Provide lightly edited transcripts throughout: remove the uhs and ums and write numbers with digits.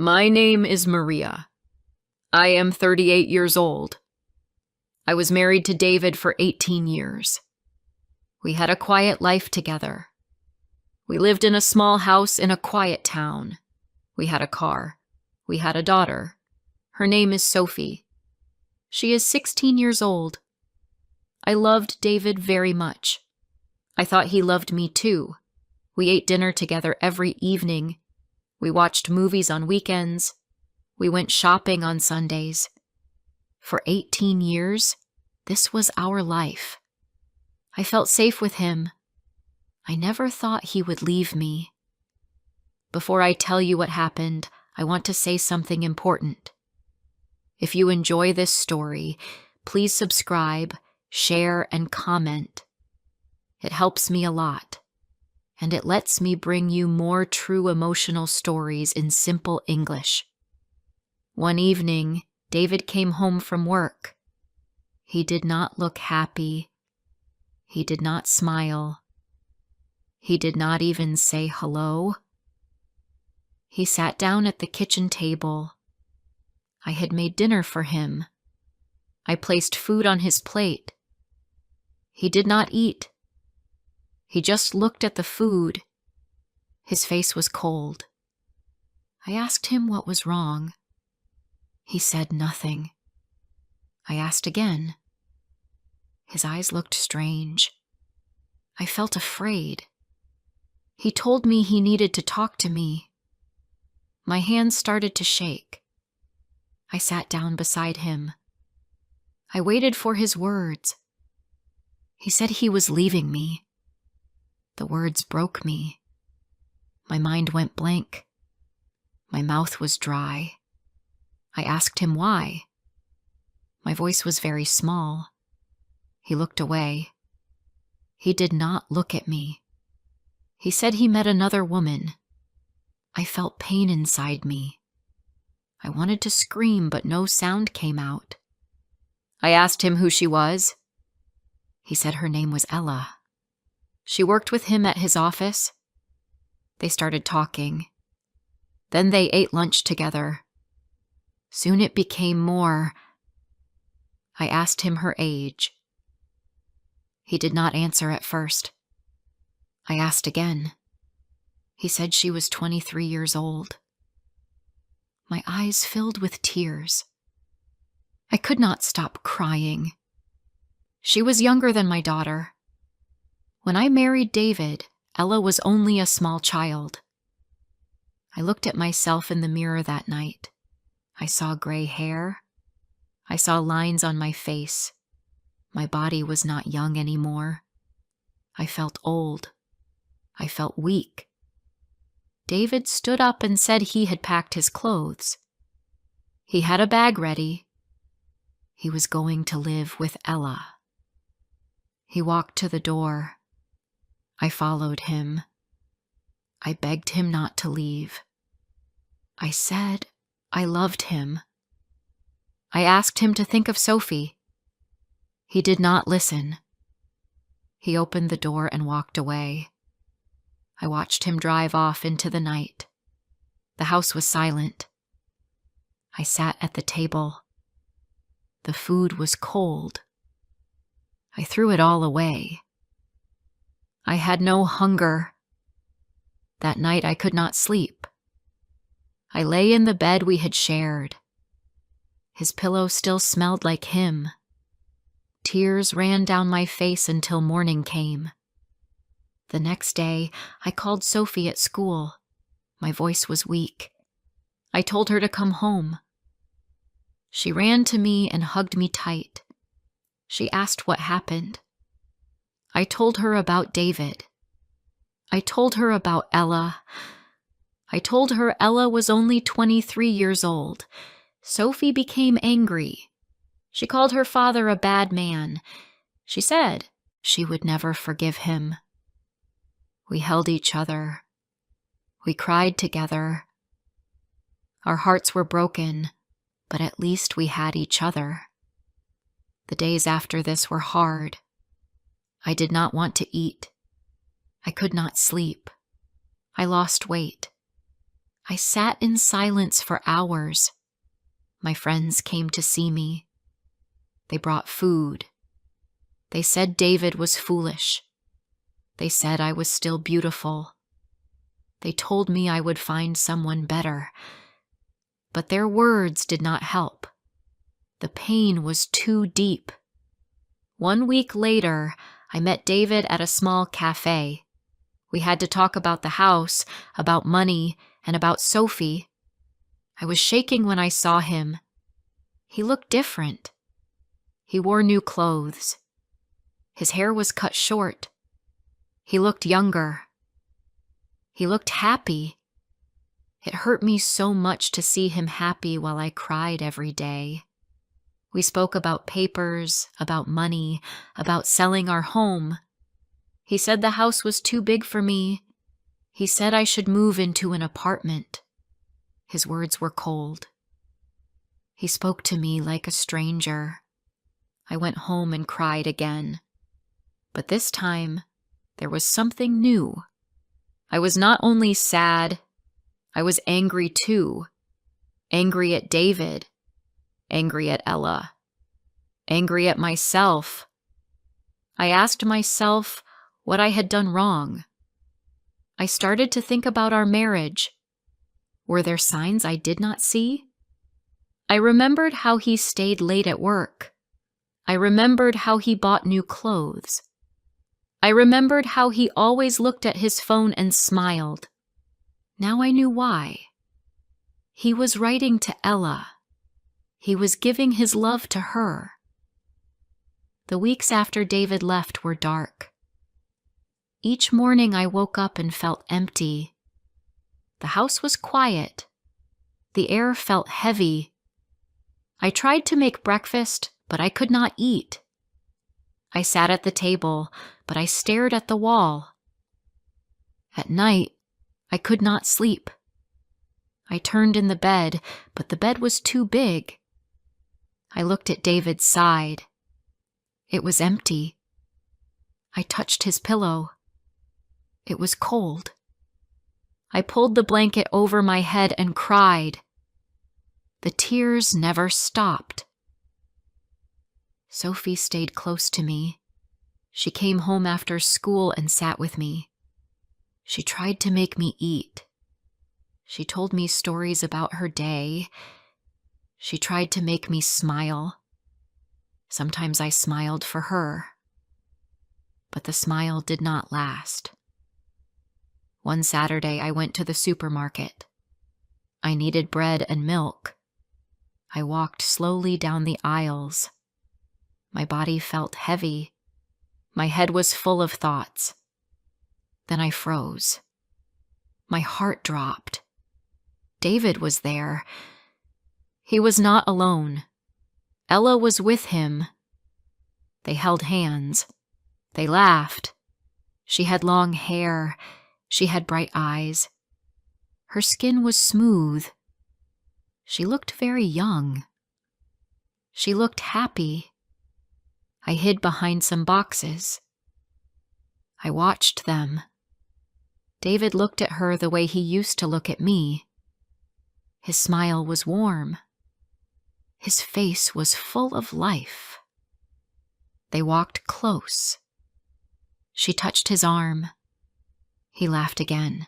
My name is Maria. I am 38 years old. I was married to David for 18 years. We had a quiet life together. We lived in a small house in a quiet town. We had a car. We had a daughter. Her name is Sophie. She is 16 years old. I loved David very much. I thought he loved me too. We ate dinner together every evening. We watched movies on weekends. We went shopping on Sundays. For 18 years, this was our life. I felt safe with him. I never thought he would leave me. Before I tell you what happened, I want to say something important. If you enjoy this story, please subscribe, share, and comment. It helps me a lot, and it lets me bring you more true emotional stories in simple English. One evening, David came home from work. He did not look happy. He did not smile. He did not even say hello. He sat down at the kitchen table. I had made dinner for him. I placed food on his plate. He did not eat. He just looked at the food. His face was cold. I asked him what was wrong. He said nothing. I asked again. His eyes looked strange. I felt afraid. He told me he needed to talk to me. My hands started to shake. I sat down beside him. I waited for his words. He said he was leaving me. The words broke me. My mind went blank. My mouth was dry. I asked him why. My voice was very small. He looked away. He did not look at me. He said he met another woman. I felt pain inside me. I wanted to scream, but no sound came out. I asked him who she was. He said her name was Ella. She worked with him at his office. They started talking. Then they ate lunch together. Soon it became more. I asked him her age. He did not answer at first. I asked again. He said she was 23 years old. My eyes filled with tears. I could not stop crying. She was younger than my daughter. When I married David, Ella was only a small child. I looked at myself in the mirror that night. I saw gray hair. I saw lines on my face. My body was not young anymore. I felt old. I felt weak. David stood up and said he had packed his clothes. He had a bag ready. He was going to live with Ella. He walked to the door. I followed him. I begged him not to leave. I said I loved him. I asked him to think of Sophie. He did not listen. He opened the door and walked away. I watched him drive off into the night. The house was silent. I sat at the table. The food was cold. I threw it all away. I had no hunger. That night I could not sleep. I lay in the bed we had shared. His pillow still smelled like him. Tears ran down my face until morning came. The next day, I called Sophie at school. My voice was weak. I told her to come home. She ran to me and hugged me tight. She asked what happened. I told her about David. I told her about Ella. I told her Ella was only 23 years old. Sophie became angry. She called her father a bad man. She said she would never forgive him. We held each other. We cried together. Our hearts were broken, but at least we had each other. The days after this were hard. I did not want to eat. I could not sleep. I lost weight. I sat in silence for hours. My friends came to see me. They brought food. They said David was foolish. They said I was still beautiful. They told me I would find someone better. But their words did not help. The pain was too deep. 1 week later, I met David at a small cafe. We had to talk about the house, about money, and about Sophie. I was shaking when I saw him. He looked different. He wore new clothes. His hair was cut short. He looked younger. He looked happy. It hurt me so much to see him happy while I cried every day. We spoke about papers, about money, about selling our home. He said the house was too big for me. He said I should move into an apartment. His words were cold. He spoke to me like a stranger. I went home and cried again. But this time, there was something new. I was not only sad, I was angry too. Angry at David. Angry at Ella. Angry at myself. I asked myself what I had done wrong. I started to think about our marriage. Were there signs I did not see? I remembered how he stayed late at work. I remembered how he bought new clothes. I remembered how he always looked at his phone and smiled. Now I knew why. He was writing to Ella. He was giving his love to her. The weeks after David left were dark. Each morning I woke up and felt empty. The house was quiet. The air felt heavy. I tried to make breakfast, but I could not eat. I sat at the table, but I stared at the wall. At night, I could not sleep. I turned in the bed, but the bed was too big. I looked at David's side. It was empty. I touched his pillow. It was cold. I pulled the blanket over my head and cried. The tears never stopped. Sophie stayed close to me. She came home after school and sat with me. She tried to make me eat. She told me stories about her day. She tried to make me smile. Sometimes I smiled for her. But the smile did not last. One Saturday, I went to the supermarket. I needed bread and milk. I walked slowly down the aisles. My body felt heavy. My head was full of thoughts. Then I froze. My heart dropped. David was there. He was not alone. Ella was with him. They held hands. They laughed. She had long hair. She had bright eyes. Her skin was smooth. She looked very young. She looked happy. I hid behind some boxes. I watched them. David looked at her the way he used to look at me. His smile was warm. His face was full of life. They walked close. She touched his arm. He laughed again.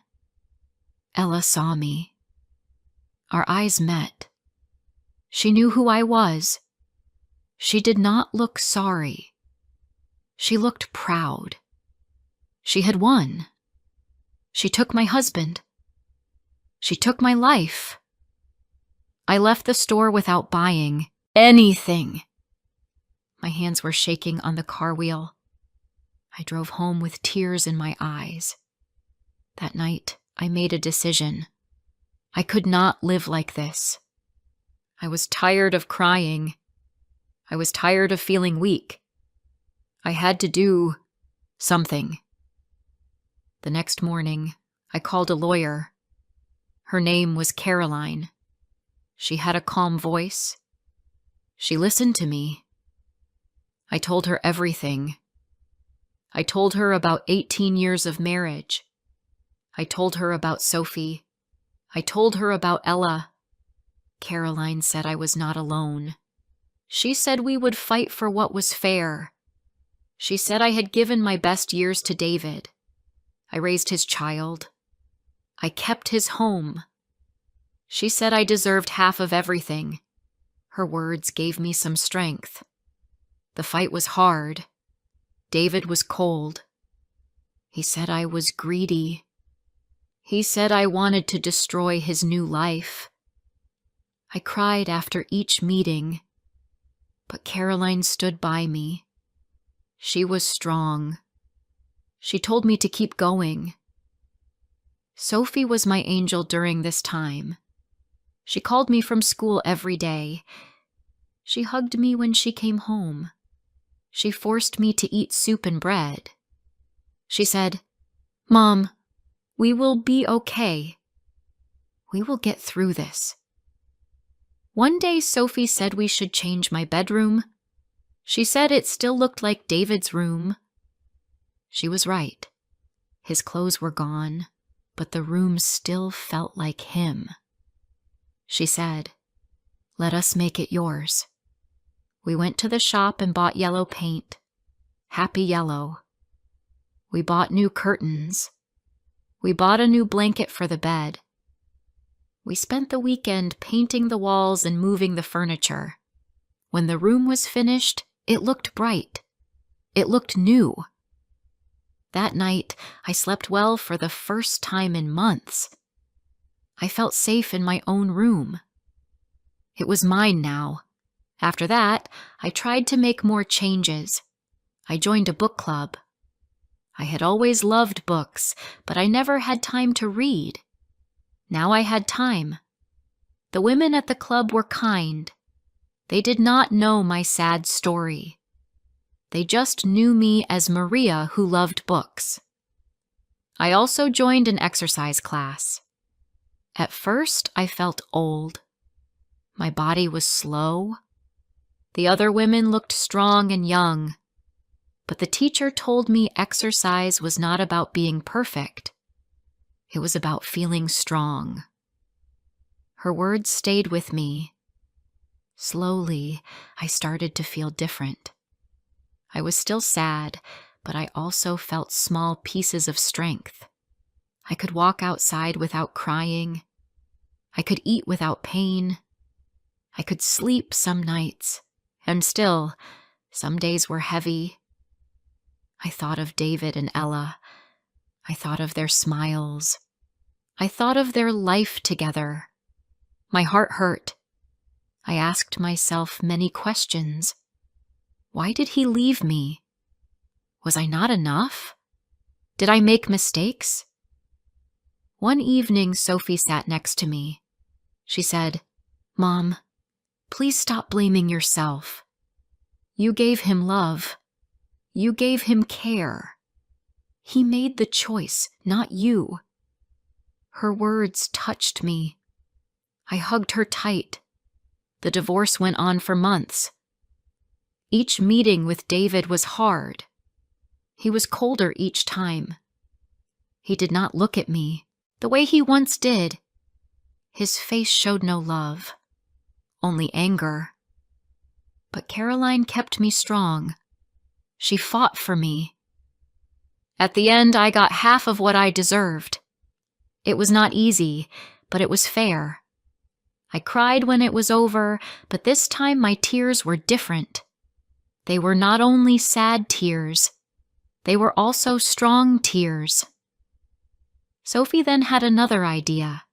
Ella saw me. Our eyes met. She knew who I was. She did not look sorry. She looked proud. She had won. She took my husband. She took my life. I left the store without buying anything. My hands were shaking on the car wheel. I drove home with tears in my eyes. That night, I made a decision. I could not live like this. I was tired of crying. I was tired of feeling weak. I had to do something. The next morning, I called a lawyer. Her name was Caroline. She had a calm voice. She listened to me. I told her everything. I told her about 18 years of marriage. I told her about Sophie. I told her about Ella. Caroline said I was not alone. She said we would fight for what was fair. She said I had given my best years to David. I raised his child. I kept his home. She said I deserved half of everything. Her words gave me some strength. The fight was hard. David was cold. He said I was greedy. He said I wanted to destroy his new life. I cried after each meeting, but Caroline stood by me. She was strong. She told me to keep going. Sophie was my angel during this time. She called me from school every day. She hugged me when she came home. She forced me to eat soup and bread. She said, "Mom, we will be okay. We will get through this." One day, Sophie said we should change my bedroom. She said it still looked like David's room. She was right. His clothes were gone, but the room still felt like him. She said, "Let us make it yours." We went to the shop and bought yellow paint. Happy yellow. We bought new curtains. We bought a new blanket for the bed. We spent the weekend painting the walls and moving the furniture. When the room was finished, it looked bright. It looked new. That night, I slept well for the first time in months. I felt safe in my own room. It was mine now. After that, I tried to make more changes. I joined a book club. I had always loved books, but I never had time to read. Now I had time. The women at the club were kind. They did not know my sad story. They just knew me as Maria who loved books. I also joined an exercise class. At first, I felt old. My body was slow. The other women looked strong and young. But the teacher told me exercise was not about being perfect. It was about feeling strong. Her words stayed with me. Slowly, I started to feel different. I was still sad, but I also felt small pieces of strength. I could walk outside without crying. I could eat without pain. I could sleep some nights, and still, some days were heavy. I thought of David and Ella. I thought of their smiles. I thought of their life together. My heart hurt. I asked myself many questions. Why did he leave me? Was I not enough? Did I make mistakes? One evening, Sophie sat next to me. She said, "Mom, please stop blaming yourself. You gave him love. You gave him care. He made the choice, not you." Her words touched me. I hugged her tight. The divorce went on for months. Each meeting with David was hard. He was colder each time. He did not look at me the way he once did. His face showed no love, only anger. But Caroline kept me strong. She fought for me. At the end, I got half of what I deserved. It was not easy, but it was fair. I cried when it was over, but this time my tears were different. They were not only sad tears, they were also strong tears. Sophie then had another idea.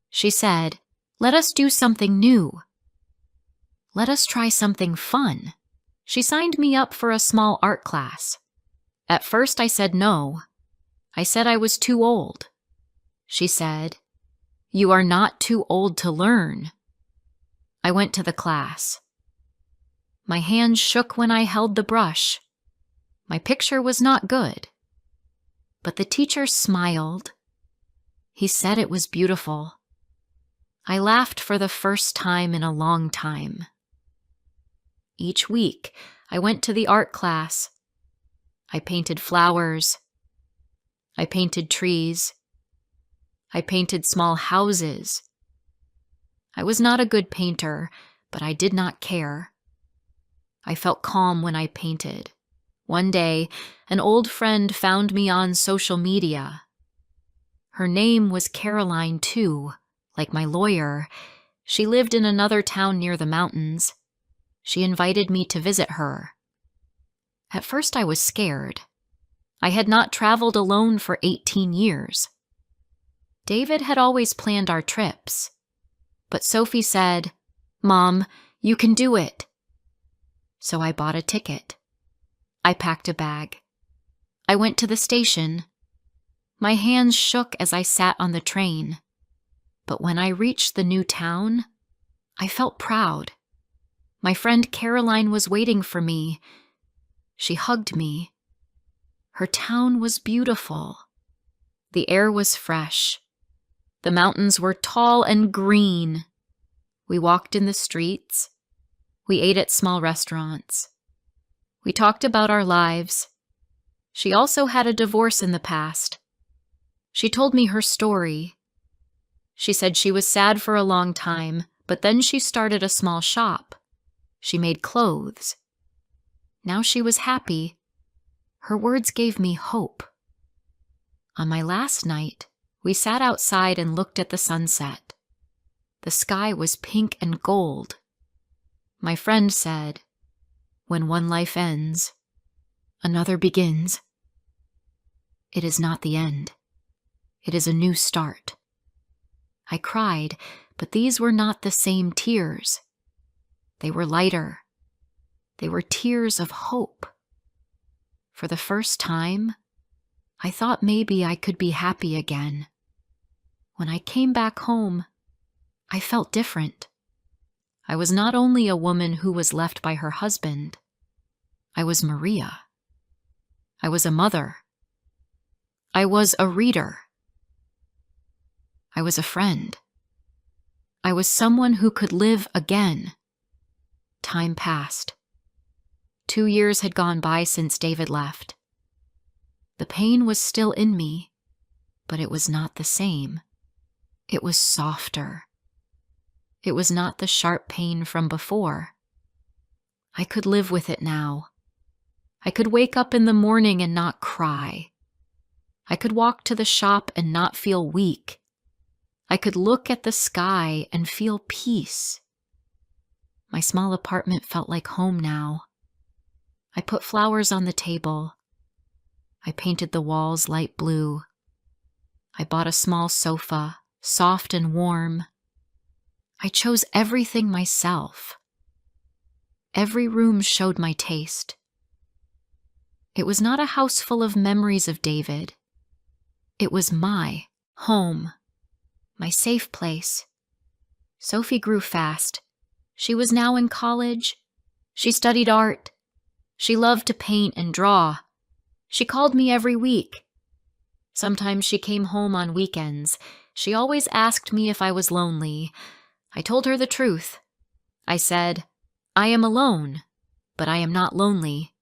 She said, "Let us do something new. Let us try something fun." She signed me up for a small art class. At first I said no. I said I was too old. She said, "You are not too old to learn." I went to the class. My hands shook when I held the brush. My picture was not good. But the teacher smiled. He said it was beautiful. I laughed for the first time in a long time. Each week, I went to the art class. I painted flowers. I painted trees. I painted small houses. I was not a good painter, but I did not care. I felt calm when I painted. One day, an old friend found me on social media. Her name was Caroline, too, like my lawyer. She lived in another town near the mountains. She invited me to visit her. At first I was scared. I had not traveled alone for 18 years. David had always planned our trips. But Sophie said, "Mom, you can do it." So I bought a ticket. I packed a bag. I went to the station. My hands shook as I sat on the train. But when I reached the new town, I felt proud. My friend Caroline was waiting for me. She hugged me. Her town was beautiful. The air was fresh. The mountains were tall and green. We walked in the streets. We ate at small restaurants. We talked about our lives. She also had a divorce in the past. She told me her story. She said she was sad for a long time, but then she started a small shop. She made clothes. Now she was happy. Her words gave me hope. On my last night, we sat outside and looked at the sunset. The sky was pink and gold. My friend said, "When one life ends, another begins." It is not the end. It is a new start. I cried, but these were not the same tears. They were lighter. They were tears of hope. For the first time, I thought maybe I could be happy again. When I came back home, I felt different. I was not only a woman who was left by her husband. I was Maria. I was a mother. I was a reader. I was a friend. I was someone who could live again. Time passed. 2 years had gone by since David left. The pain was still in me, but it was not the same. It was softer. It was not the sharp pain from before. I could live with it now. I could wake up in the morning and not cry. I could walk to the shop and not feel weak. I could look at the sky and feel peace. My small apartment felt like home now. I put flowers on the table. I painted the walls light blue. I bought a small sofa, soft and warm. I chose everything myself. Every room showed my taste. It was not a house full of memories of David. It was my home, my safe place. Sophie grew fast. She was now in college. She studied art. She loved to paint and draw. She called me every week. Sometimes she came home on weekends. She always asked me if I was lonely. I told her the truth. I said, "I am alone, but I am not lonely."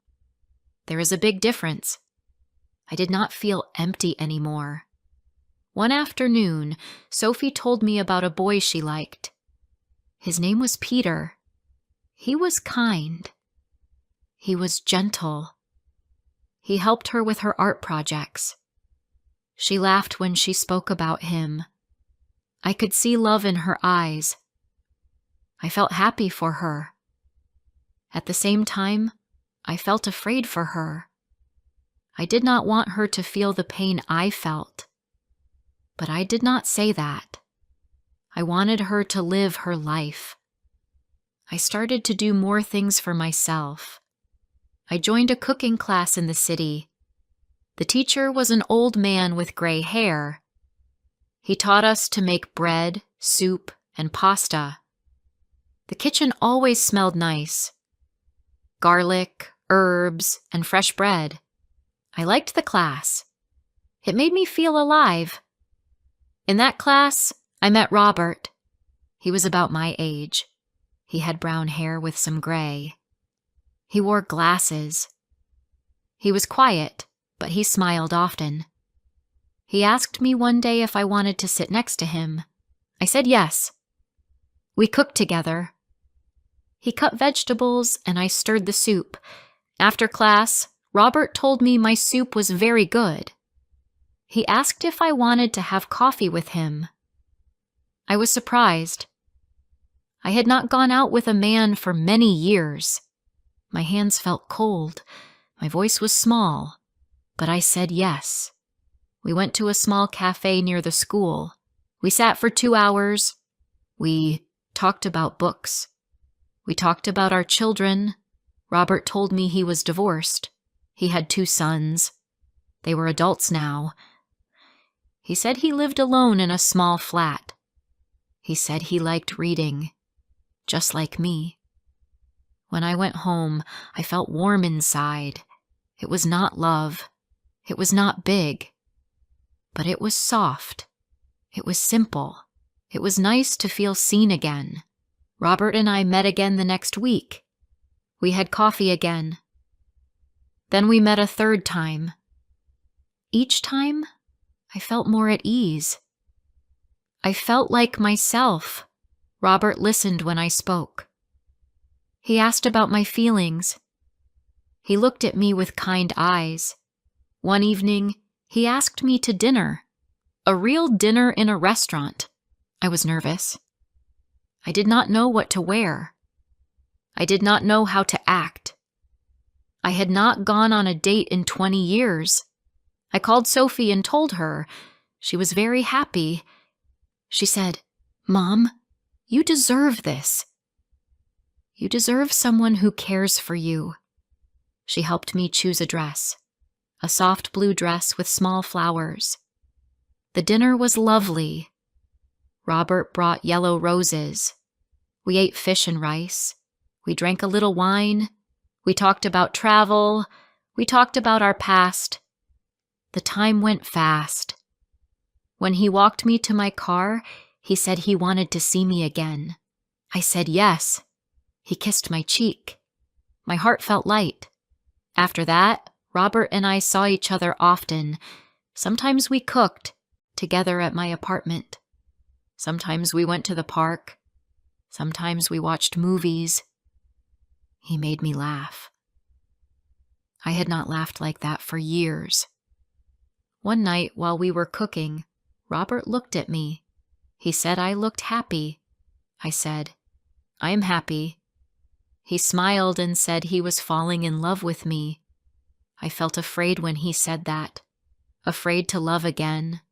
There is a big difference. I did not feel empty anymore. One afternoon, Sophie told me about a boy she liked. His name was Peter. He was kind. He was gentle. He helped her with her art projects. She laughed when she spoke about him. I could see love in her eyes. I felt happy for her. At the same time, I felt afraid for her. I did not want her to feel the pain I felt. But I did not say that. I wanted her to live her life. I started to do more things for myself. I joined a cooking class in the city. The teacher was an old man with gray hair. He taught us to make bread, soup, and pasta. The kitchen always smelled nice. Garlic, herbs, and fresh bread. I liked the class. It made me feel alive. In that class, I met Robert. He was about my age. He had brown hair with some gray. He wore glasses. He was quiet, but he smiled often. He asked me one day if I wanted to sit next to him. I said yes. We cooked together. He cut vegetables and I stirred the soup. After class, Robert told me my soup was very good. He asked if I wanted to have coffee with him. I was surprised. I had not gone out with a man for many years. My hands felt cold. My voice was small, but I said yes. We went to a small cafe near the school. We sat for 2 hours. We talked about books. We talked about our children. Robert told me he was divorced. He had 2 sons. They were adults now. He said he lived alone in a small flat. He said he liked reading, just like me. When I went home, I felt warm inside. It was not love. It was not big. But it was soft. It was simple. It was nice to feel seen again. Robert and I met again the next week. We had coffee again. Then we met a 3rd time. Each time, I felt more at ease. I felt like myself. Robert listened when I spoke. He asked about my feelings. He looked at me with kind eyes. One evening, he asked me to dinner. A real dinner in a restaurant. I was nervous. I did not know what to wear. I did not know how to act. I had not gone on a date in 20 years. I called Sophie and told her. She was very happy. She said, "Mom, you deserve this. You deserve someone who cares for you." She helped me choose a dress, a soft blue dress with small flowers. The dinner was lovely. Robert brought yellow roses. We ate fish and rice. We drank a little wine. We talked about travel. We talked about our past. The time went fast. When he walked me to my car, he said he wanted to see me again. I said yes. He kissed my cheek. My heart felt light. After that, Robert and I saw each other often. Sometimes we cooked together at my apartment. Sometimes we went to the park. Sometimes we watched movies. He made me laugh. I had not laughed like that for years. One night while we were cooking, Robert looked at me. He said I looked happy. I said, "I am happy." He smiled and said he was falling in love with me. I felt afraid when he said that. Afraid to love again.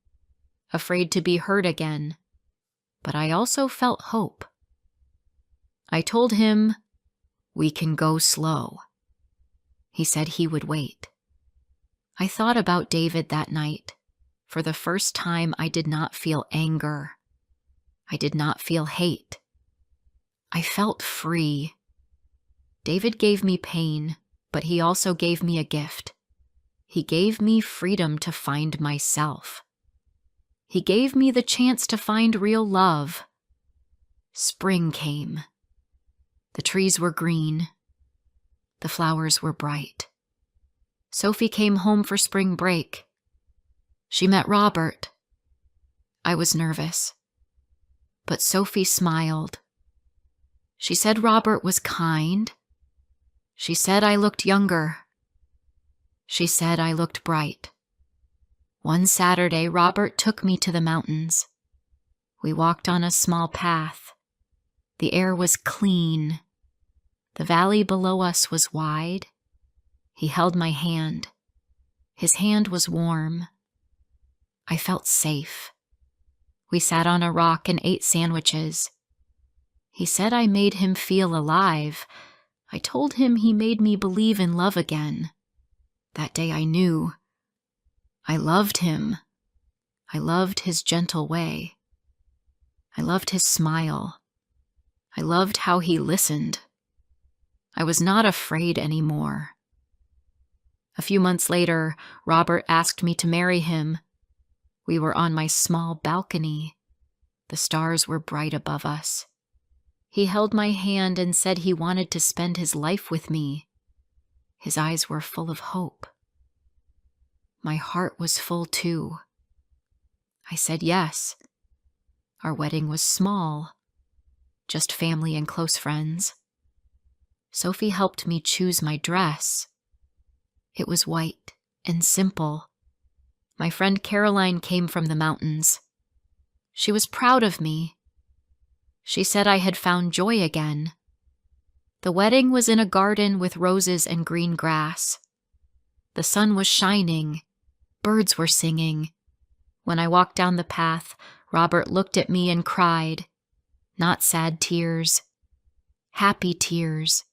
Afraid to be hurt again. But I also felt hope. I told him, "We can go slow." He said he would wait. I thought about David that night. For the first time, I did not feel anger. I did not feel hate. I felt free. David gave me pain, but he also gave me a gift. He gave me freedom to find myself. He gave me the chance to find real love. Spring came. The trees were green. The flowers were bright. Sophie came home for spring break. She met Robert. I was nervous, but Sophie smiled. She said Robert was kind. She said I looked younger. She said I looked bright. One Saturday, Robert took me to the mountains. We walked on a small path. The air was clean. The valley below us was wide. He held my hand. His hand was warm. I felt safe. We sat on a rock and ate sandwiches. He said I made him feel alive. I told him he made me believe in love again. That day I knew. I loved him. I loved his gentle way. I loved his smile. I loved how he listened. I was not afraid anymore. A few months later, Robert asked me to marry him. We were on my small balcony. The stars were bright above us. He held my hand and said he wanted to spend his life with me. His eyes were full of hope. My heart was full too. I said yes. Our wedding was small, just family and close friends. Sophie helped me choose my dress. It was white and simple. My friend Caroline came from the mountains. She was proud of me. She said I had found joy again. The wedding was in a garden with roses and green grass. The sun was shining. Birds were singing. When I walked down the path, Robert looked at me and cried. Not sad tears, happy tears.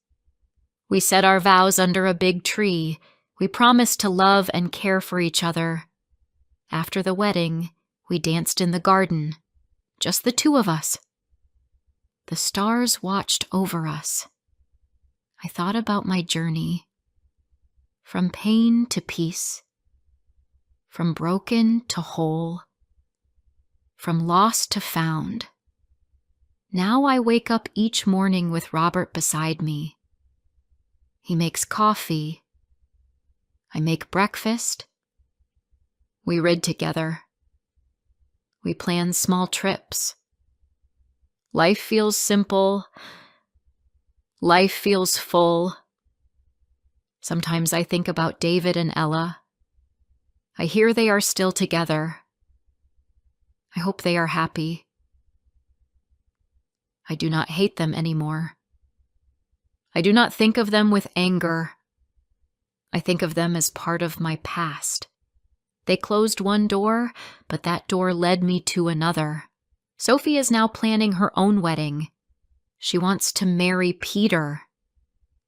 We said our vows under a big tree. We promised to love and care for each other. After the wedding, we danced in the garden, just the two of us. The stars watched over us. I thought about my journey, from pain to peace, from broken to whole, from lost to found. Now I wake up each morning with Robert beside me. He makes coffee. I make breakfast. We read together. We plan small trips. Life feels simple. Life feels full. Sometimes I think about David and Ella. I hear they are still together. I hope they are happy. I do not hate them anymore. I do not think of them with anger. I think of them as part of my past. They closed one door, but that door led me to another. Sophie is now planning her own wedding. She wants to marry Peter.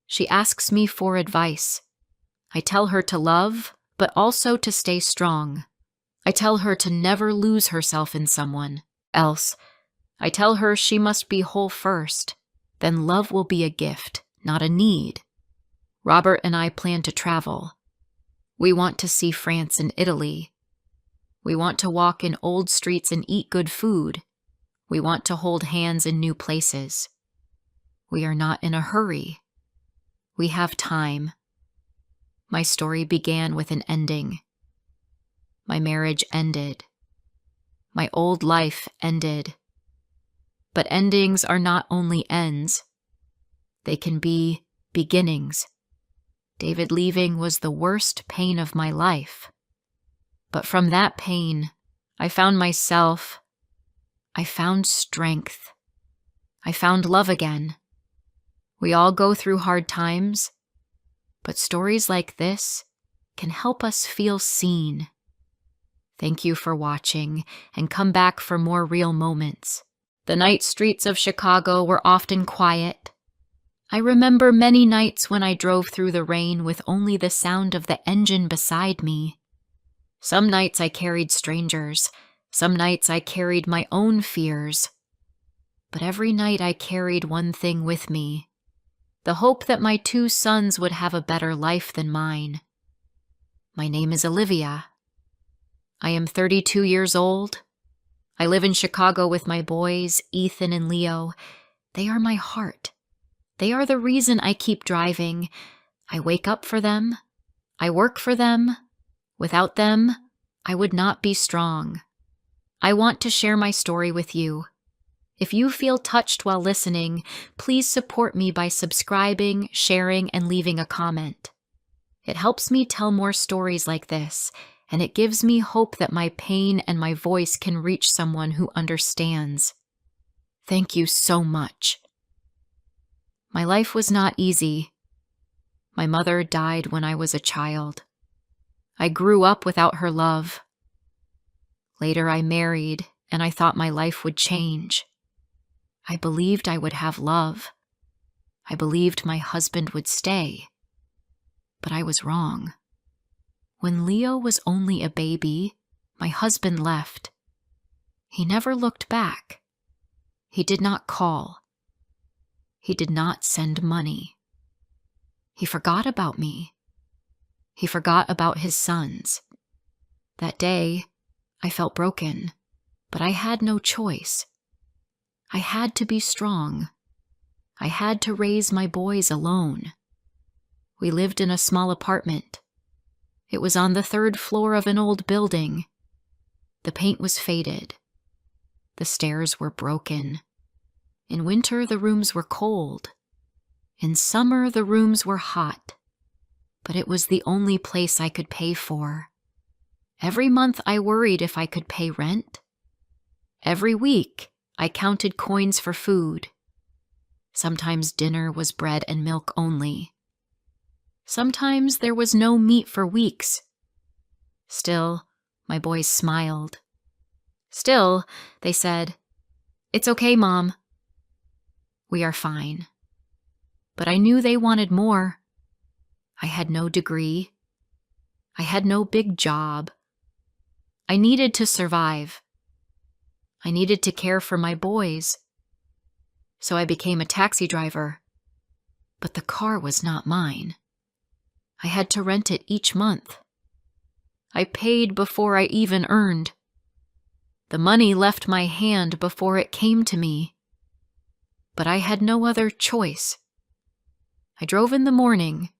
She asks me for advice. I tell her to love, but also to stay strong. I tell her to never lose herself in someone else. I tell her she must be whole first. Then love will be a gift, not a need. Robert and I plan to travel. We want to see France and Italy. We want to walk in old streets and eat good food. We want to hold hands in new places. We are not in a hurry. We have time. My story began with an ending. My marriage ended. My old life ended. But endings are not only ends. They can be beginnings. David leaving was the worst pain of my life. But from that pain, I found myself. I found strength. I found love again. We all go through hard times, but stories like this can help us feel seen. Thank you for watching, and come back for more real moments. The night streets of Chicago were often quiet. I remember many nights when I drove through the rain with only the sound of the engine beside me. Some nights I carried strangers. Some nights I carried my own fears. But every night I carried one thing with me: the hope that my 2 sons would have a better life than mine. My name is Olivia. I am 32 years old. I live in Chicago with my boys, Ethan and Leo. They are my heart. They are the reason I keep driving. I wake up for them. I work for them. Without them, I would not be strong. I want to share my story with you. If you feel touched while listening, please support me by subscribing, sharing, and leaving a comment. It helps me tell more stories like this, and it gives me hope that my pain and my voice can reach someone who understands. Thank you so much. My life was not easy. My mother died when I was a child. I grew up without her love. Later I married, and I thought my life would change. I believed I would have love. I believed my husband would stay. But I was wrong. When Leo was only a baby, my husband left. He never looked back. He did not call. He did not send money. He forgot about me. He forgot about his sons. That day, I felt broken, but I had no choice. I had to be strong. I had to raise my boys alone. We lived in a small apartment. It was on the 3rd floor of an old building. The paint was faded. The stairs were broken. In winter, the rooms were cold. In summer, the rooms were hot. But it was the only place I could pay for. Every month I worried if I could pay rent. Every week I counted coins for food. Sometimes dinner was bread and milk only. Sometimes there was no meat for weeks. Still, my boys smiled. Still, they said, "It's okay, Mom. We are fine." But I knew they wanted more. I had no degree. I had no big job. I needed to survive. I needed to care for my boys. So I became a taxi driver. But the car was not mine. I had to rent it each month. I paid before I even earned. The money left my hand before it came to me. But I had no other choice. I drove in the morning.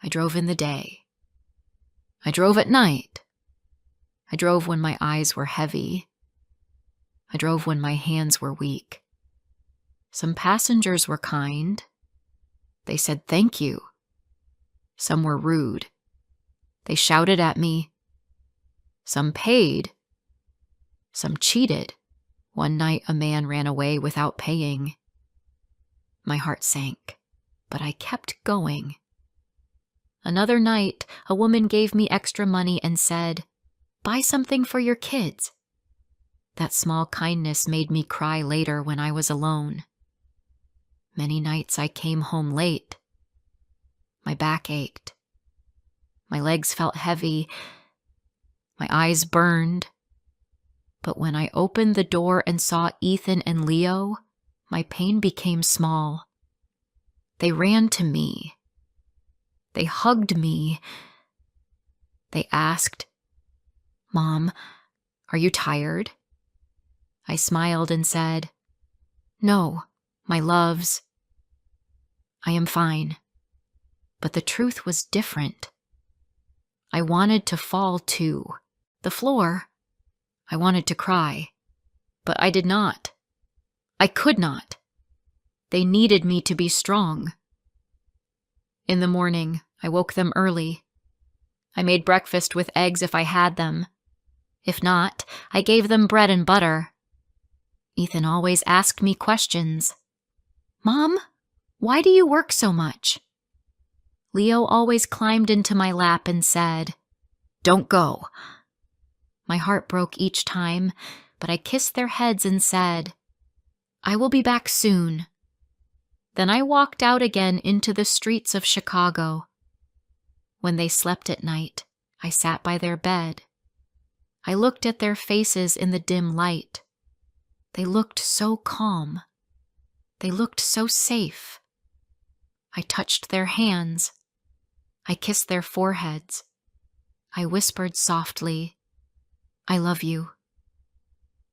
I drove in the day. I drove at night. I drove when my eyes were heavy. I drove when my hands were weak. Some passengers were kind. They said thank you. Some were rude. They shouted at me. Some paid. Some cheated. One night a man ran away without paying. My heart sank, but I kept going. Another night, a woman gave me extra money and said, "Buy something for your kids." That small kindness made me cry later when I was alone. Many nights I came home late. My back ached. My legs felt heavy. My eyes burned. But when I opened the door and saw Ethan and Leo, my pain became small. They ran to me. They hugged me. They asked, "Mom, are you tired?" I smiled and said, "No, my loves. I am fine." But the truth was different. I wanted to fall to the floor. I wanted to cry, but I did not. I could not. They needed me to be strong. In the morning, I woke them early. I made breakfast with eggs if I had them. If not, I gave them bread and butter. Ethan always asked me questions. "Mom, why do you work so much?" Leo always climbed into my lap and said, "Don't go." My heart broke each time, but I kissed their heads and said, "I will be back soon." Then I walked out again into the streets of Chicago. When they slept at night, I sat by their bed. I looked at their faces in the dim light. They looked so calm. They looked so safe. I touched their hands. I kissed their foreheads. I whispered softly, "I love you.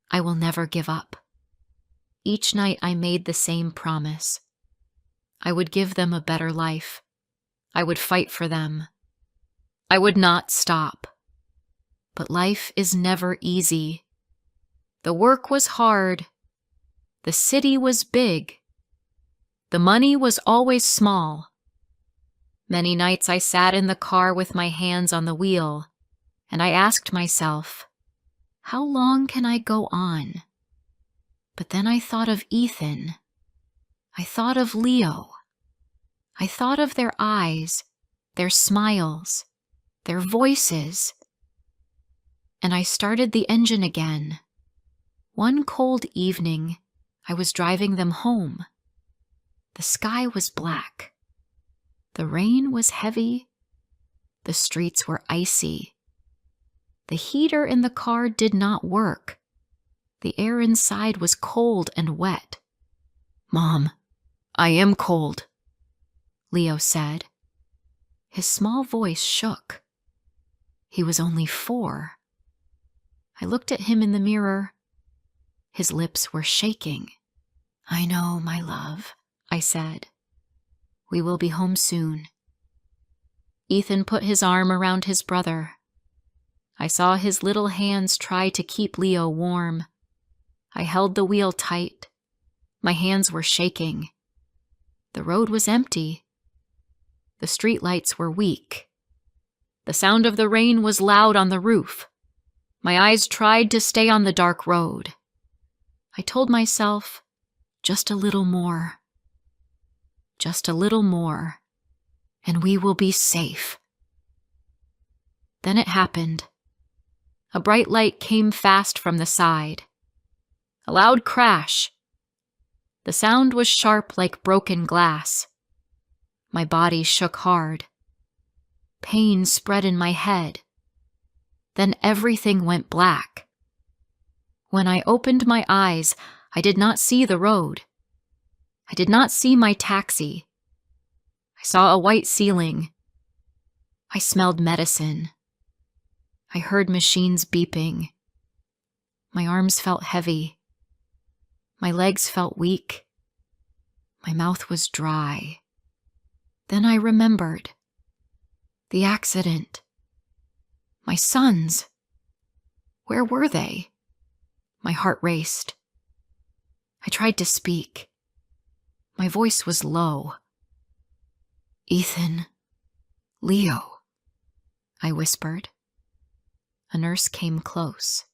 I will never give up." Each night I made the same promise. I would give them a better life. I would fight for them. I would not stop. But life is never easy. The work was hard. The city was big. The money was always small. Many nights I sat in the car with my hands on the wheel, and I asked myself, how long can I go on? But then I thought of Ethan. I thought of Leo. I thought of their eyes, their smiles, their voices. And I started the engine again. One cold evening, I was driving them home. The sky was black. The rain was heavy. The streets were icy. The heater in the car did not work. The air inside was cold and wet. "Mom, I am cold," Leo said. His small voice shook. He was only 4. I looked at him in the mirror. His lips were shaking. "I know, my love," I said. "We will be home soon." Ethan put his arm around his brother. I saw his little hands try to keep Leo warm. I held the wheel tight. My hands were shaking. The road was empty. The streetlights were weak. The sound of the rain was loud on the roof. My eyes tried to stay on the dark road. I told myself, just a little more. Just a little more, and we will be safe. Then it happened. A bright light came fast from the side. A loud crash. The sound was sharp like broken glass. My body shook hard. Pain spread in my head. Then everything went black. When I opened my eyes, I did not see the road. I did not see my taxi. I saw a white ceiling. I smelled medicine. I heard machines beeping. My arms felt heavy. My legs felt weak. My mouth was dry. Then I remembered. The accident. My sons. Where were they? My heart raced. I tried to speak. My voice was low. Ethan. Leo. I whispered. A nurse came close.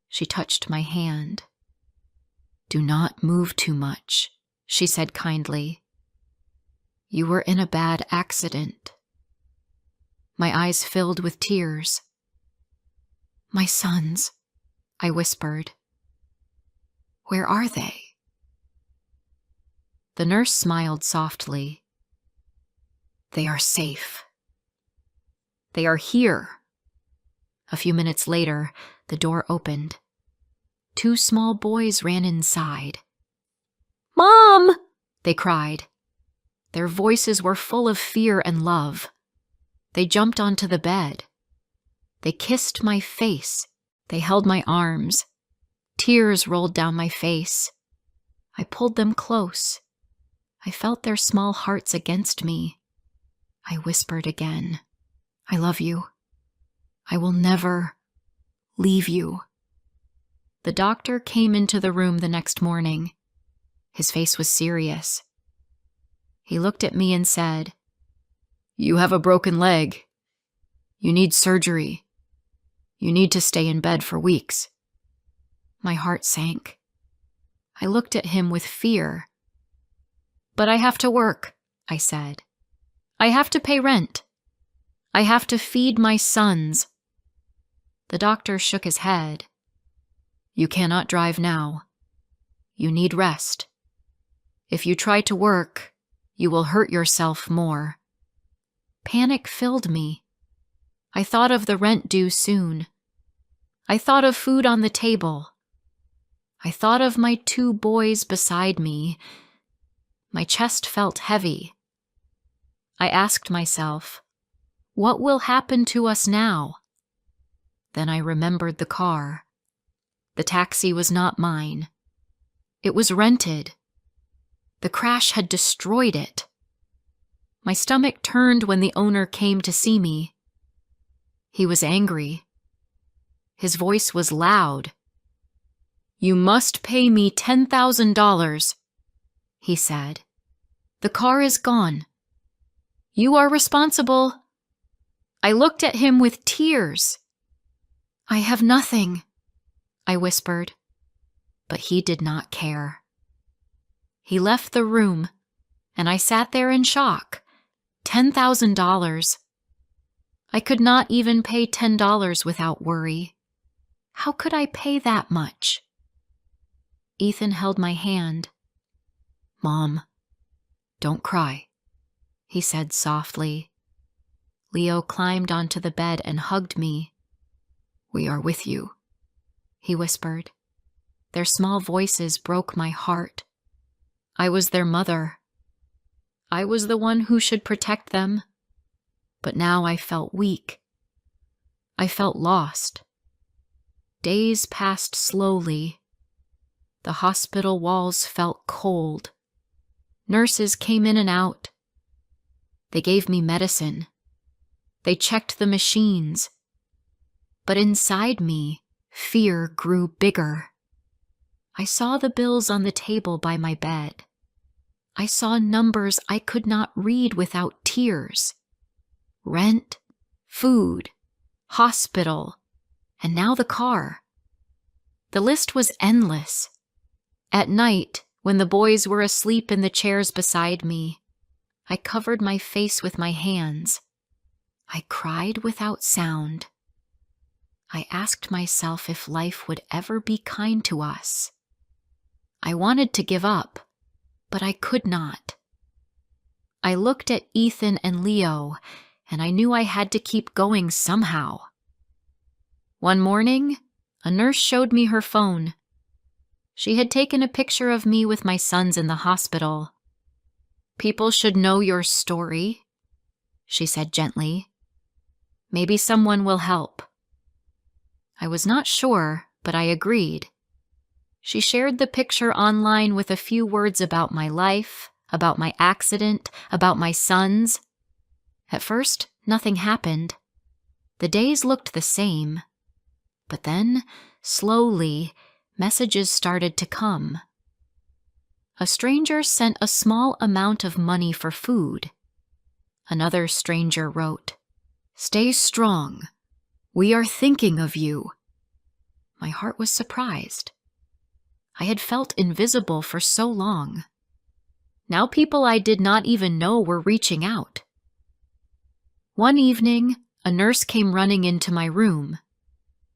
She touched my hand. Do not move too much, she said kindly. You were in a bad accident. My eyes filled with tears. My sons, I whispered. Where are they? The nurse smiled softly. They are safe. They are here. A few minutes later, the door opened. 2 small boys ran inside. Mom! They cried. Their voices were full of fear and love. They jumped onto the bed. They kissed my face. They held my arms. Tears rolled down my face. I pulled them close. I felt their small hearts against me. I whispered again, I love you. I will never leave you. The doctor came into the room the next morning. His face was serious. He looked at me and said, You have a broken leg. You need surgery. You need to stay in bed for weeks. My heart sank. I looked at him with fear. But I have to work, I said. I have to pay rent. I have to feed my sons. The doctor shook his head. You cannot drive now. You need rest. If you try to work, you will hurt yourself more. Panic filled me. I thought of the rent due soon. I thought of food on the table. I thought of my 2 boys beside me. My chest felt heavy. I asked myself, what will happen to us now? Then I remembered the car. The taxi was not mine. It was rented. The crash had destroyed it. My stomach turned when the owner came to see me. He was angry. His voice was loud. You must pay me $10,000, he said. The car is gone. You are responsible. I looked at him with tears. I have nothing, I whispered, but he did not care. He left the room, and I sat there in shock. $10,000. I could not even pay $10 without worry. How could I pay that much? Ethan held my hand. Mom, don't cry, he said softly. Leo climbed onto the bed and hugged me. We are with you, he whispered. Their small voices broke my heart. I was their mother. I was the one who should protect them. But now I felt weak. I felt lost. Days passed slowly. The hospital walls felt cold. Nurses came in and out. They gave me medicine. They checked the machines. But inside me, fear grew bigger. I saw the bills on the table by my bed. I saw numbers I could not read without tears. Rent, food, hospital, and now the car. The list was endless. At night, when the boys were asleep in the chairs beside me, I covered my face with my hands. I cried without sound. I asked myself if life would ever be kind to us. I wanted to give up, but I could not. I looked at Ethan and Leo, and I knew I had to keep going somehow. One morning, a nurse showed me her phone. She had taken a picture of me with my sons in the hospital. "People should know your story," she said gently. "Maybe someone will help." I was not sure, but I agreed. She shared the picture online with a few words about my life, about my accident, about my sons. At first, nothing happened. The days looked the same. But then, slowly, messages started to come. A stranger sent a small amount of money for food. Another stranger wrote, "Stay strong. We are thinking of you." My heart was surprised. I had felt invisible for so long. Now people I did not even know were reaching out. One evening, a nurse came running into my room.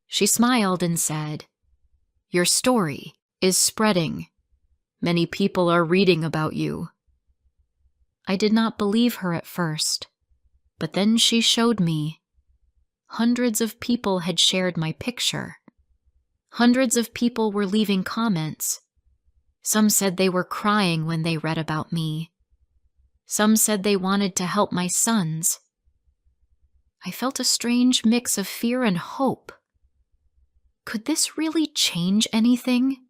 She smiled and said, "Your story is spreading. Many people are reading about you." I did not believe her at first, but then she showed me. Hundreds of people had shared my picture. Hundreds of people were leaving comments. Some said they were crying when they read about me. Some said they wanted to help my sons. I felt a strange mix of fear and hope. Could this really change anything?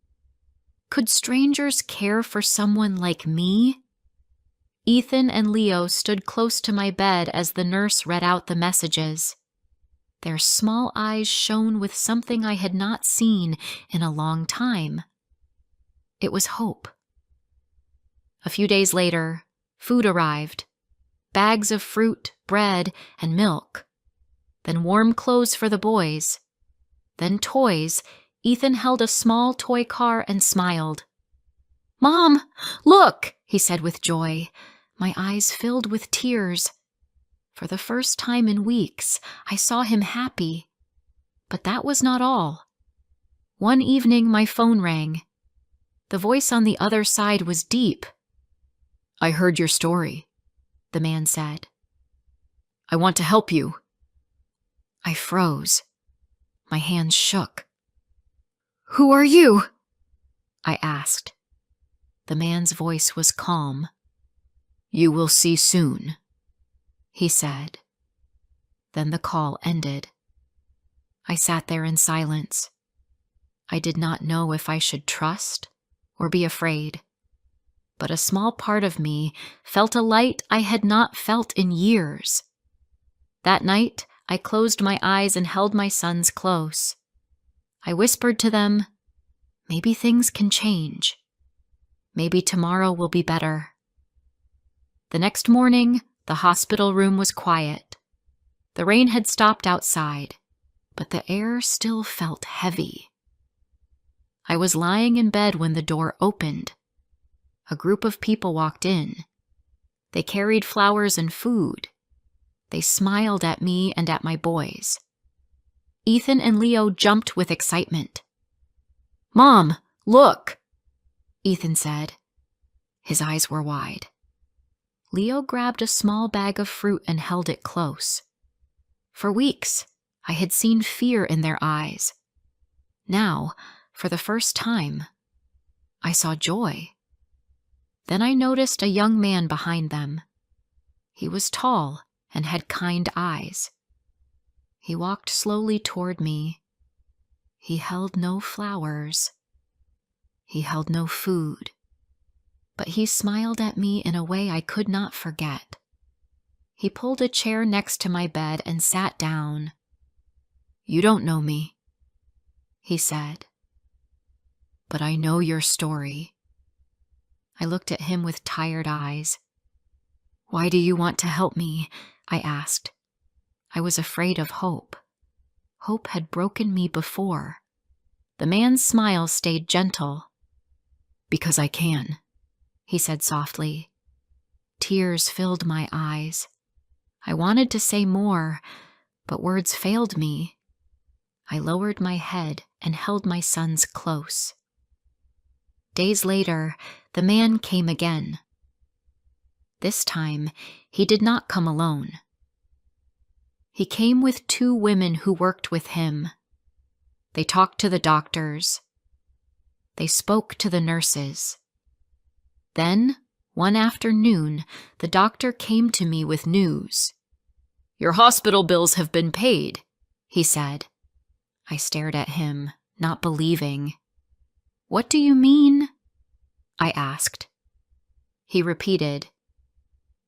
Could strangers care for someone like me? Ethan and Leo stood close to my bed as the nurse read out the messages. Their small eyes shone with something I had not seen in a long time. It was hope. A few days later, food arrived. Bags of fruit, bread, and milk. Then warm clothes for the boys. Then toys. Ethan held a small toy car and smiled. "Mom, look," he said with joy. My eyes filled with tears. For the first time in weeks, I saw him happy. But that was not all. One evening, my phone rang. The voice on the other side was deep. "I heard your story," the man said. "I want to help you." I froze. My hands shook. "Who are you?" I asked. The man's voice was calm. "You will see soon," he said. Then the call ended. I sat there in silence. I did not know if I should trust or be afraid, but a small part of me felt a light I had not felt in years. That night, I closed my eyes and held my sons close. I whispered to them, "Maybe things can change. Maybe tomorrow will be better." The next morning, the hospital room was quiet. The rain had stopped outside, but the air still felt heavy. I was lying in bed when the door opened. A group of people walked in. They carried flowers and food. They smiled at me and at my boys. Ethan and Leo jumped with excitement. "Mom, look," Ethan said. His eyes were wide. Leo grabbed a small bag of fruit and held it close. For weeks, I had seen fear in their eyes. Now, for the first time, I saw joy. Then I noticed a young man behind them. He was tall and had kind eyes. He walked slowly toward me. He held no flowers. He held no food. But he smiled at me in a way I could not forget. He pulled a chair next to my bed and sat down. You don't know me, he said, but I know your story. I looked at him with tired eyes. Why do you want to help me? I asked. I was afraid of Hope. Hope had broken me before. The man's smile stayed gentle. Because I can, he said softly. Tears filled my eyes. I wanted to say more, but words failed me. I lowered my head and held my sons close. Days later, the man came again. This time, he did not come alone. He came with 2 women who worked with him. They talked to the doctors. They spoke to the nurses. Then, one afternoon, the doctor came to me with news. Your hospital bills have been paid, he said. I stared at him, not believing. What do you mean? I asked. He repeated,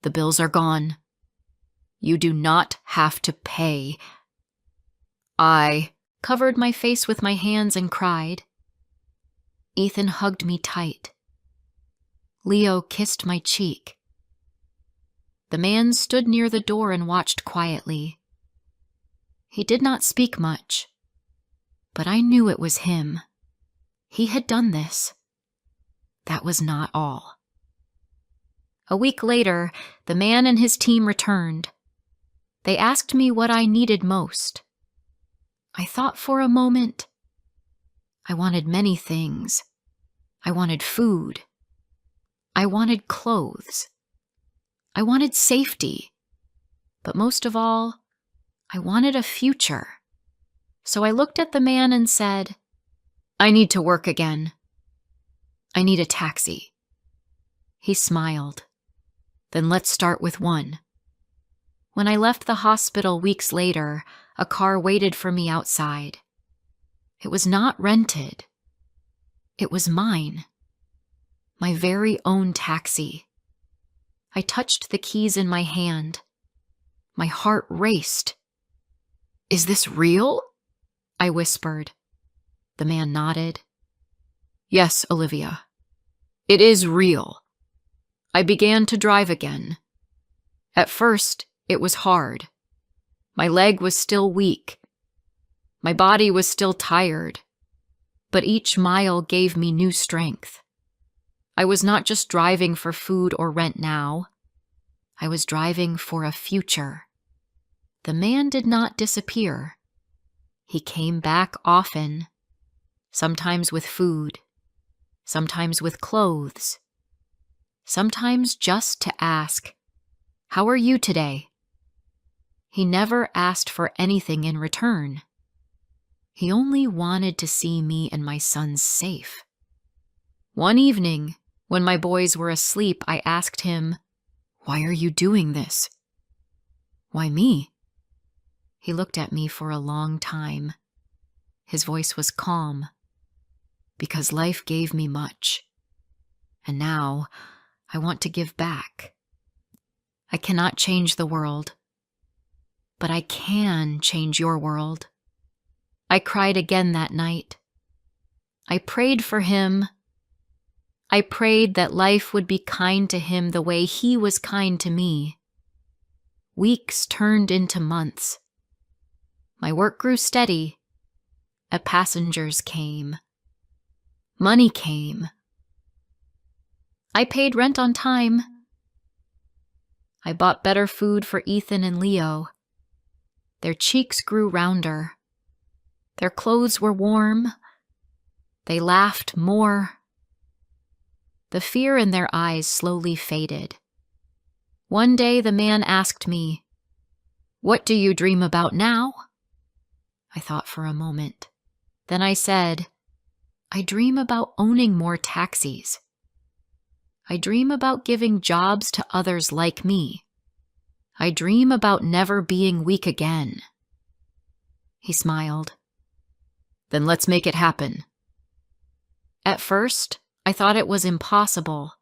the bills are gone. You do not have to pay. I covered my face with my hands and cried. Ethan hugged me tight. Leo kissed my cheek. The man stood near the door and watched quietly. He did not speak much, but I knew it was him. He had done this. That was not all. A week later, the man and his team returned. They asked me what I needed most. I thought for a moment. I wanted many things. I wanted food. I wanted clothes. I wanted safety. But most of all, I wanted a future. So I looked at the man and said, I need to work again. I need a taxi. He smiled. Then let's start with one. When I left the hospital weeks later, a car waited for me outside. It was not rented. It was mine. My very own taxi. I touched the keys in my hand. My heart raced. Is this real? I whispered. The man nodded. Yes, Olivia. It is real. I began to drive again. At first, it was hard. My leg was still weak. My body was still tired. But each mile gave me new strength. I was not just driving for food or rent now. I was driving for a future. The man did not disappear. He came back often, sometimes with food, sometimes with clothes, sometimes just to ask, "How are you today?" He never asked for anything in return. He only wanted to see me and my sons safe. One evening, when my boys were asleep, I asked him, "Why are you doing this?" "Why me?" He looked at me for a long time. His voice was calm. "Because life gave me much. And now, I want to give back. I cannot change the world. But I can change your world." I cried again that night. I prayed for him. I prayed that life would be kind to him the way he was kind to me. Weeks turned into months. My work grew steady. Passengers came. Money came. I paid rent on time. I bought better food for Ethan and Leo. Their cheeks grew rounder. Their clothes were warm. They laughed more. The fear in their eyes slowly faded. One day the man asked me, "What do you dream about now?" I thought for a moment. Then I said, "I dream about owning more taxis. I dream about giving jobs to others like me. I dream about never being weak again." He smiled. "Then let's make it happen." At first, I thought it was impossible.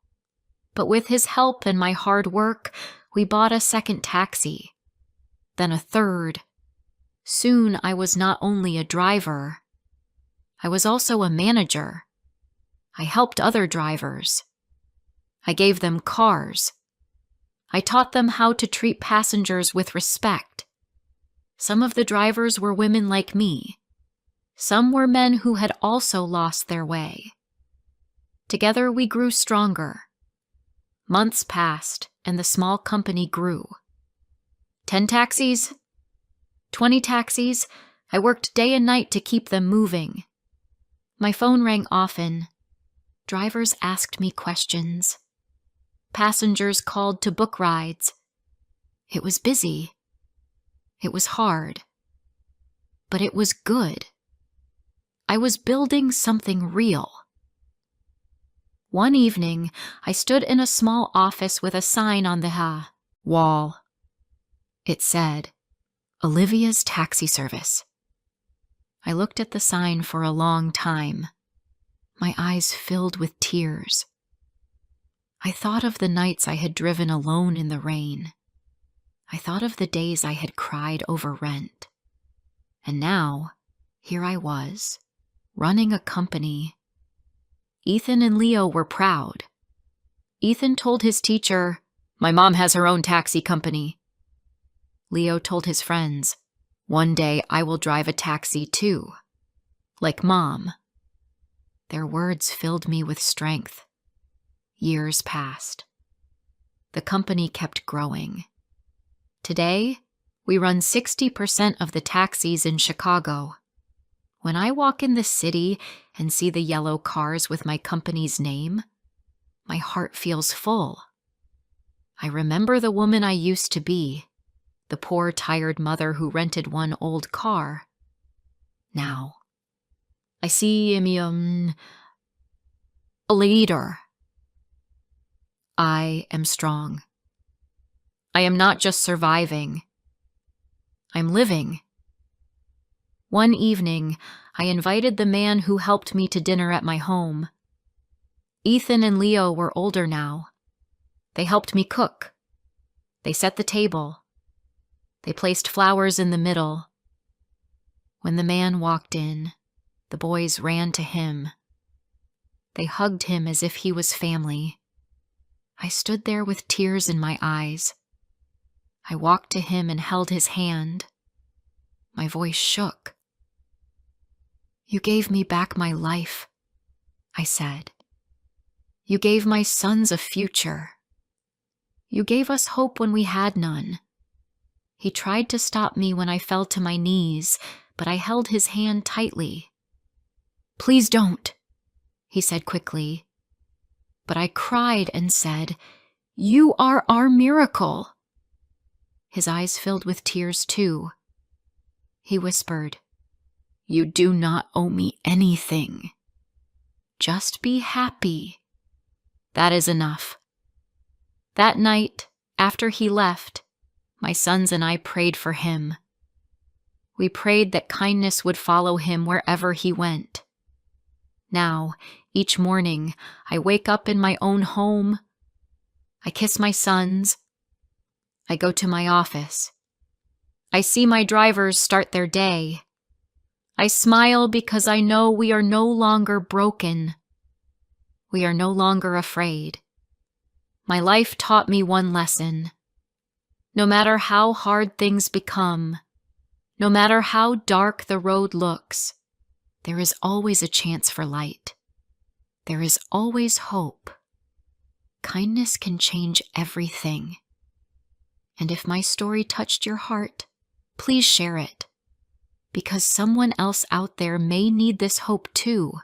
But with his help and my hard work, we bought a second taxi. Then a third. Soon I was not only a driver, I was also a manager. I helped other drivers. I gave them cars. I taught them how to treat passengers with respect. Some of the drivers were women like me. Some were men who had also lost their way. Together we grew stronger. Months passed, and the small company grew. 10 taxis? 20 taxis? I worked day and night to keep them moving. My phone rang often. Drivers asked me questions. Passengers called to book rides. It was busy. It was hard. But it was good. I was building something real. One evening, I stood in a small office with a sign on the wall. It said, Olivia's Taxi Service. I looked at the sign for a long time. My eyes filled with tears. I thought of the nights I had driven alone in the rain. I thought of the days I had cried over rent. And now, here I was, running a company. Ethan and Leo were proud. Ethan told his teacher, "My mom has her own taxi company." Leo told his friends, "One day I will drive a taxi too, like Mom." Their words filled me with strength. Years passed. The company kept growing. Today, we run 60% of the taxis in Chicago. When I walk in the city and see the yellow cars with my company's name, my heart feels full. I remember the woman I used to be, the poor, tired mother who rented one old car. Now, I see a leader. I am strong. I am not just surviving. I'm living. One evening, I invited the man who helped me to dinner at my home. Ethan and Leo were older now. They helped me cook. They set the table. They placed flowers in the middle. When the man walked in, the boys ran to him. They hugged him as if he was family. I stood there with tears in my eyes. I walked to him and held his hand. My voice shook. "You gave me back my life," I said. "You gave my sons a future. You gave us hope when we had none." He tried to stop me when I fell to my knees, but I held his hand tightly. "Please don't," he said quickly. But I cried and said, "You are our miracle." His eyes filled with tears too. He whispered, "You do not owe me anything. Just be happy. That is enough." That night, after he left, my sons and I prayed for him. We prayed that kindness would follow him wherever he went. Now, each morning, I wake up in my own home. I kiss my sons. I go to my office. I see my drivers start their day. I smile because I know we are no longer broken. We are no longer afraid. My life taught me one lesson. No matter how hard things become, no matter how dark the road looks, there is always a chance for light. There is always hope. Kindness can change everything. And if my story touched your heart, please share it, because someone else out there may need this hope too.